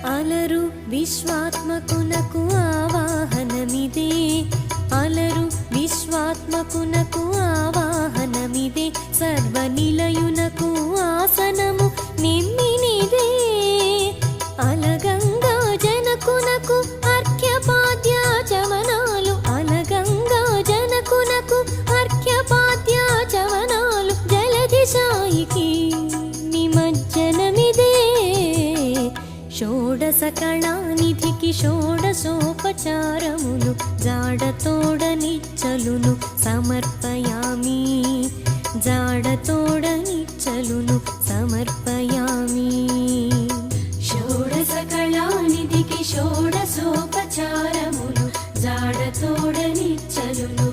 అలరు విశ్వాత్మకునకు ఆవాహనమిదే, అలరు విశ్వాత్మకునకు ఆవాహనమిదే, సర్వనిలయునకు ఆసనము నిమ్మినిదే. అలగంగా జనకునకు అర్ఘ్యపాద్యాచమనాలు, అలగంగా జనకునకు అర్ఘ్యపాద్యాచమనాలు, జలధి సాయికి నిమజ్జనమిదే. షోడశ కళానిధికి షోడశోపచారములు, జాడతోడనిచ్చలును సమర్పయామి, జాడతోడనిచ్చలును సమర్పయామి. షోడశ కళానిధికి షోడశోపచారములు, జాడతోడనిచ్చలును